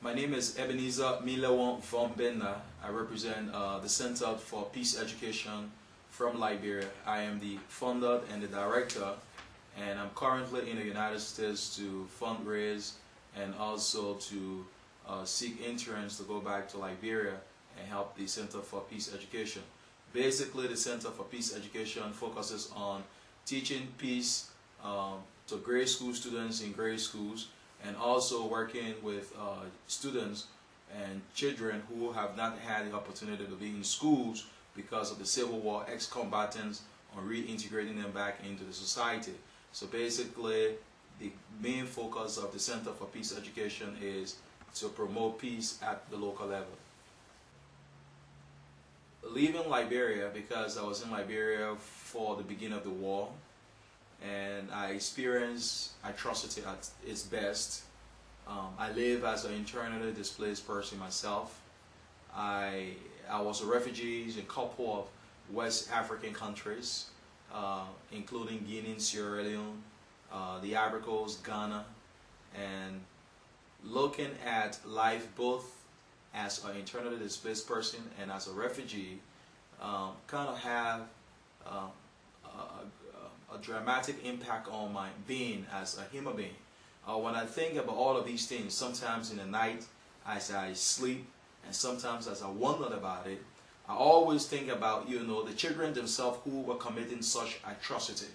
My name is Ebenezer Milewan von Benda. I represent the Center for Peace Education from Liberia. I am the founder and the director, and I'm currently in the United States to fundraise and also to seek interns to go back to Liberia and help the Center for Peace Education. Basically, the Center for Peace Education focuses on teaching peace to grade school students in grade schools, and also working with students and children who have not had the opportunity to be in schools because of the Civil War, ex-combatants, on reintegrating them back into the society. So basically, the main focus of the Center for Peace Education is to promote peace at the local level. Leaving Liberia, because I was in Liberia for the beginning of the war, and I experienced atrocity at its best. I live as an internally displaced person myself. I was a refugee in a couple of West African countries, including Guinea, Sierra Leone, the Ivory Coast, Ghana, and looking at life both as an internally displaced person and as a refugee kind of have a dramatic impact on my being as a human being. When I think about all of these things, sometimes in the night as I sleep, and sometimes as I wondered about it, I always think about, the children themselves who were committing such atrocity.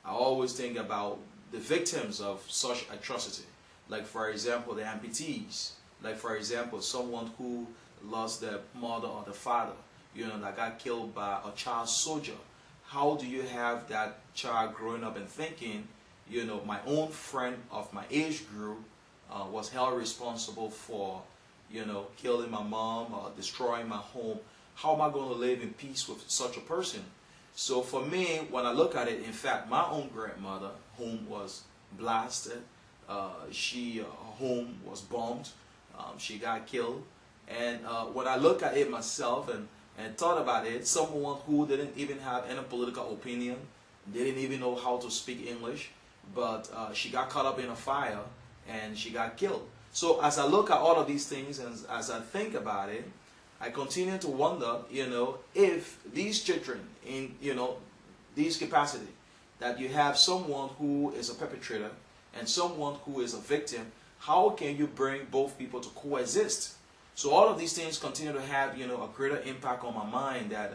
I always think about the victims of such atrocity. Like, for example, the amputees. Like, for example, someone who lost their mother or the father, that got killed by a child soldier. How do you have that child growing up and thinking, my own friend of my age group was held responsible for, killing my mom or destroying my home. How am I going to live in peace with such a person? So for me, when I look at it, in fact, my own grandmother, whom was blasted, her home was bombed, she got killed. And when I look at it myself and thought about it, someone who didn't even have any political opinion, didn't even know how to speak English, but she got caught up in a fire and she got killed. So as I look at all of these things and as I think about it, I continue to wonder, if these children in, these capacity, that you have someone who is a perpetrator and someone who is a victim, how can you bring both people to coexist? So all of these things continue to have, a greater impact on my mind, that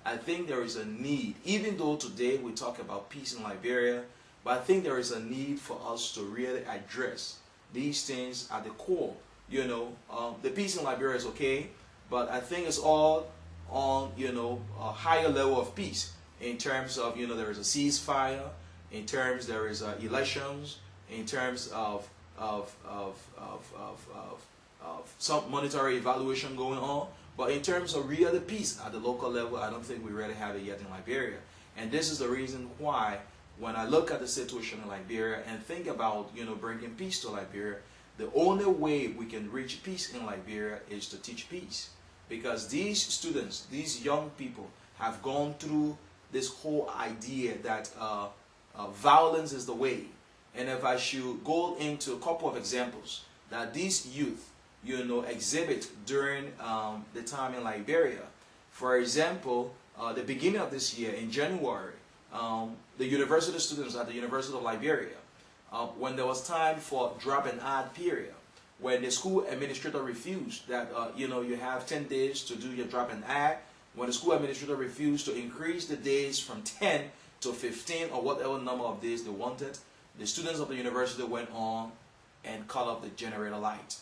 I think there is a need, even though today we talk about peace in Liberia, but I think there is a need for us to really address these things at the core. The peace in Liberia is okay, but I think it's all on, a higher level of peace in terms of, there is a ceasefire, in terms there is elections, in terms of some monetary evaluation going on, but in terms of real peace at the local level, I don't think we really have it yet in Liberia. And this is the reason why, when I look at the situation in Liberia and think about, bringing peace to Liberia, the only way we can reach peace in Liberia is to teach peace. Because these students, these young people, have gone through this whole idea that violence is the way. And if I should go into a couple of examples that these youth, exhibit during the time in Liberia. For example, the beginning of this year, in January, the university students at the University of Liberia, when there was time for drop and add period, when the school administrator refused that, you have 10 days to do your drop and add, when the school administrator refused to increase the days from 10 to 15 or whatever number of days they wanted, the students of the university went on and cut off the generator light,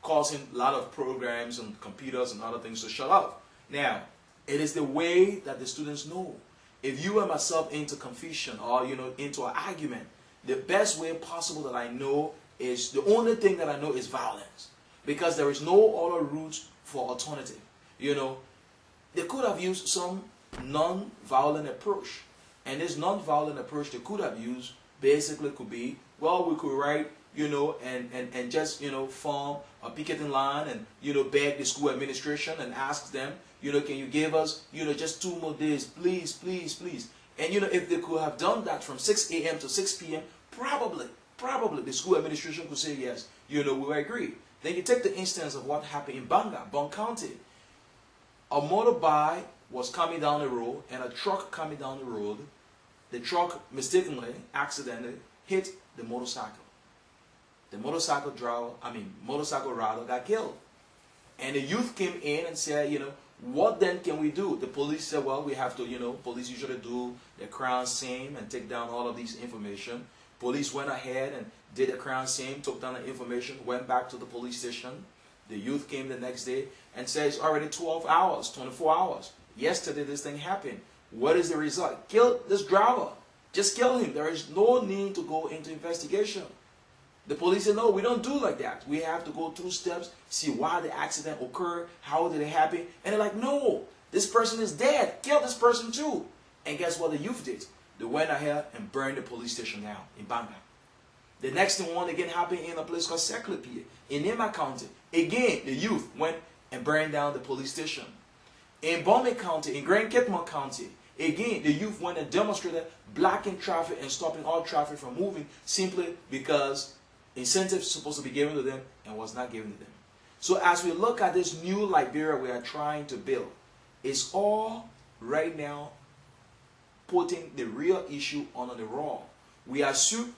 causing a lot of programs and computers and other things to shut off. Now, it is the way that the students know. If you and myself into confusion or, into an argument, the best way possible that I know is, the only thing that I know is violence. Because there is no other route for alternative. They could have used some non-violent approach. And this non-violent approach they could have used basically could be, well, we could write, and just, form a picketing line and, beg the school administration and ask them, can you give us, just 2 more days, please, please, please. And, if they could have done that from 6 a.m. to 6 p.m., probably the school administration could say, yes, we agree. Then you take the instance of what happened in Banga, Bong County. A motorbike was coming down the road, and a truck coming down the road. The truck mistakenly, accidentally hit the motorcycle. The motorcycle rider got killed. And the youth came in and said, what then can we do? The police said, well, we have to, police usually do the crime scene and take down all of these information. Police went ahead and did a crime scene, took down the information, went back to the police station. The youth came the next day and said it's already 12 hours, 24 hours. Yesterday this thing happened. What is the result? Kill this driver. Just kill him. There is no need to go into investigation. The police said, no, we don't do like that. We have to go through steps, see why the accident occurred, how did it happen. And they're like, no, this person is dead. Kill this person too. And guess what the youth did? They went ahead and burned the police station down in Banga. The next one again happened in a place called Seclipie in Nema County. Again, the youth went and burned down the police station. In Bome County, in Grand Kitmon County, again, the youth went and demonstrated blocking traffic and stopping all traffic from moving simply because incentives supposed to be given to them and was not given to them. So as we look at this new Liberia we are trying to build, it's all right now putting the real issue on the raw. We are sweeping,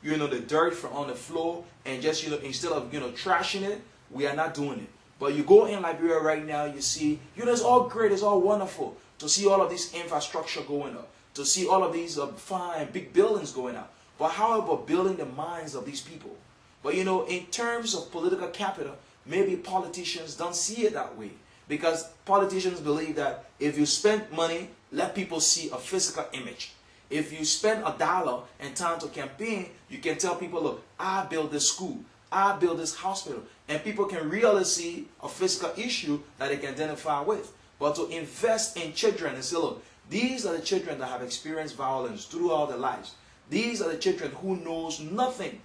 the dirt from on the floor and just, instead of, trashing it, we are not doing it. But you go in Liberia right now, you see, it's all great, it's all wonderful to see all of this infrastructure going up, to see all of these fine big buildings going up. But how about building the minds of these people? But in terms of political capital, maybe politicians don't see it that way. Because politicians believe that if you spend money, let people see a physical image. If you spend $1 and time to campaign, you can tell people, look, I built this school, I built this hospital. And people can really see a physical issue that they can identify with. But to invest in children and say, look, these are the children that have experienced violence throughout their lives. These are the children who knows nothing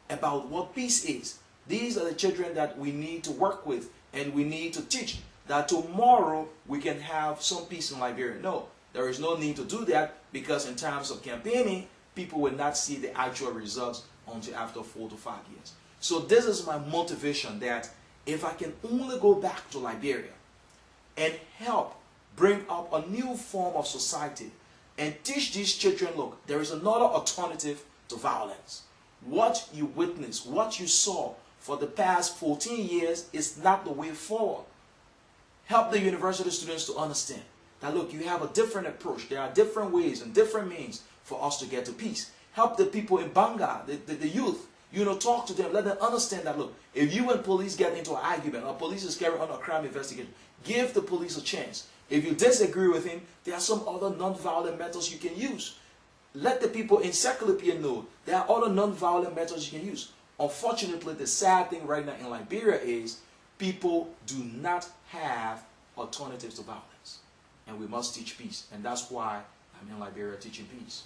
about what peace is. These are the children that we need to work with and we need to teach that tomorrow we can have some peace in Liberia. No, there is no need to do that because in times of campaigning, people will not see the actual results until after 4 to 5 years. So this is my motivation that if I can only go back to Liberia and help bring up a new form of society and teach these children, look, there is another alternative to violence. What you witnessed, what you saw for the past 14 years is not the way forward. Help the university students to understand that, look, you have a different approach. There are different ways and different means for us to get to peace. Help the people in Banga, the youth, talk to them, let them understand that, look, if you and police get into an argument or police is carrying on a crime investigation, give the police a chance. If you disagree with him, there are some other non-violent methods you can use. Let the people in Seclipie know there are other non-violent methods you can use. Unfortunately, the sad thing right now in Liberia is people do not have alternatives to violence. And we must teach peace. And that's why I'm in Liberia teaching peace.